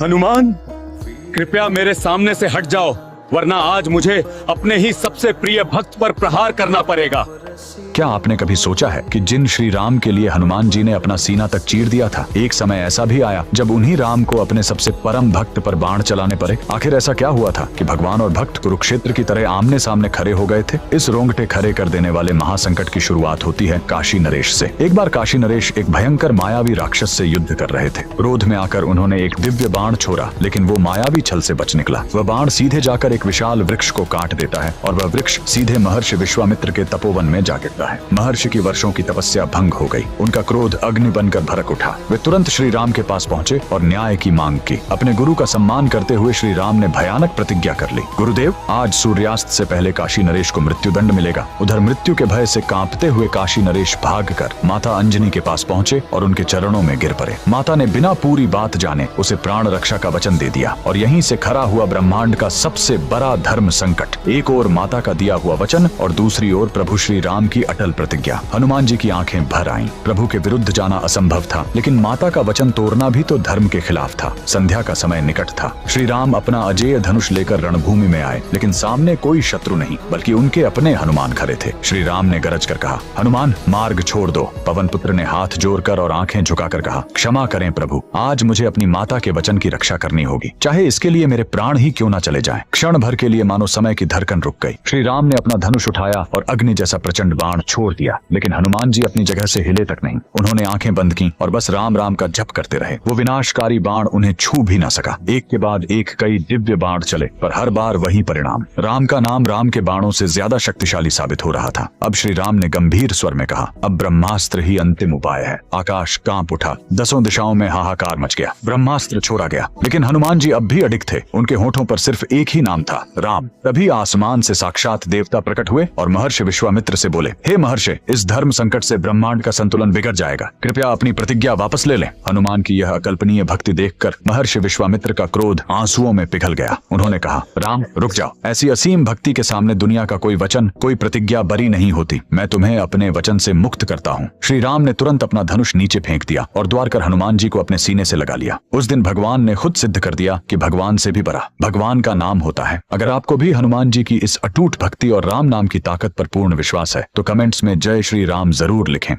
हनुमान, कृपया मेरे सामने से हट जाओ, वरना आज मुझे अपने ही सबसे प्रिय भक्त पर प्रहार करना पड़ेगा। क्या आपने कभी सोचा है कि जिन श्री राम के लिए हनुमान जी ने अपना सीना तक चीर दिया था, एक समय ऐसा भी आया जब उन्हीं राम को अपने सबसे परम भक्त पर बाण चलाने पड़े। आखिर ऐसा क्या हुआ था कि भगवान और भक्त कुरुक्षेत्र की तरह आमने सामने खड़े हो गए थे? इस रोंगटे खड़े कर देने वाले महासंकट की शुरुआत होती है काशी नरेश से। एक बार काशी नरेश एक भयंकर मायावी राक्षस से युद्ध कर रहे थे। क्रोध में आकर उन्होंने एक दिव्य बाण छोड़ा, लेकिन वो मायावी छल से बच निकला। वह बाण सीधे जाकर एक विशाल वृक्ष को काट देता है और वह वृक्ष सीधे महर्षि विश्वामित्र के तपोवन में जा गिरता है। महर्षि की वर्षों की तपस्या भंग हो गई। उनका क्रोध अग्नि बनकर भड़क उठा। वे तुरंत श्री राम के पास पहुंचे और न्याय की मांग की। अपने गुरु का सम्मान करते हुए श्री राम ने भयानक प्रतिज्ञा कर ली। गुरुदेव, आज सूर्यास्त से पहले काशी नरेश को मृत्युदंड मिलेगा। उधर मृत्यु के भय से कांपते हुए काशी नरेश भागकर माता अंजनी के पास पहुंचे और उनके चरणों में गिर पड़े। माता ने बिना पूरी बात जाने उसे प्राण रक्षा का वचन दे दिया और यहीं से खड़ा हुआ ब्रह्मांड का सबसे बड़ा धर्म संकट। एक ओर माता का दिया हुआ वचन और दूसरी ओर प्रभु श्री राम की अटल प्रतिज्ञा। हनुमान जी की आंखें भर आईं। प्रभु के विरुद्ध जाना असंभव था, लेकिन माता का वचन तोड़ना भी तो धर्म के खिलाफ था। संध्या का समय निकट था। श्री राम अपना अजेय धनुष लेकर रणभूमि में आए, लेकिन सामने कोई शत्रु नहीं, बल्कि उनके अपने हनुमान खड़े थे। श्री राम ने गरज कर कहा, हनुमान, मार्ग छोड़ दो। पवन पुत्र ने हाथ जोड़कर और आंखें झुकाकर कहा, क्षमा करें प्रभु, आज मुझे अपनी माता के वचन की रक्षा करनी होगी, चाहे इसके लिए मेरे प्राण ही क्यों न चले जाएं। क्षण भर के लिए मानो समय की धड़कन रुक गई। श्री राम ने अपना धनुष उठाया और अग्नि जैसा प्रचंड बाण छोड़ दिया, लेकिन हनुमान जी अपनी जगह से हिले तक नहीं। उन्होंने आंखें बंद की और बस राम राम का जप करते रहे। वो विनाशकारी बाण उन्हें छू भी न सका। एक के बाद एक कई दिव्य बाण चले, पर हर बार वही परिणाम। राम का नाम राम के बाणों से ज्यादा शक्तिशाली साबित हो रहा था। अब श्री राम ने गंभीर स्वर में कहा, अब ब्रह्मास्त्र ही अंतिम उपाय है। आकाश कांप उठा, दसों दिशाओं में हाहाकार मच गया। ब्रह्मास्त्र छोड़ा गया, लेकिन हनुमान जी अब भी अडिग थे। उनके होठों पर सिर्फ एक ही नाम था, राम। तभी आसमान से साक्षात देवता प्रकट हुए और महर्षि विश्वामित्र से बोले, हे महर्षि, इस धर्म संकट से ब्रह्मांड का संतुलन बिगड़ जाएगा, कृपया अपनी प्रतिज्ञा वापस ले लें। हनुमान की यह अकल्पनीय भक्ति देखकर महर्षि विश्वामित्र का क्रोध आंसुओं में पिघल गया। उन्होंने कहा, राम रुक जाओ, ऐसी असीम भक्ति के सामने दुनिया का कोई वचन, कोई प्रतिज्ञा बरी नहीं होती। मैं तुम्हें अपने वचन से मुक्त करता हूँ। श्री राम ने तुरंत अपना धनुष नीचे फेंक दिया और द्वार कर हनुमान जी को अपने सीने से लगा लिया। उस दिन भगवान ने खुद सिद्ध कर दिया कि भगवान से भी बड़ा भगवान का नाम होता है। अगर आपको भी हनुमान जी की इस अटूट भक्ति और राम नाम की ताकत पर पूर्ण विश्वास है तो कमेंट्स में जय श्री राम जरूर लिखें।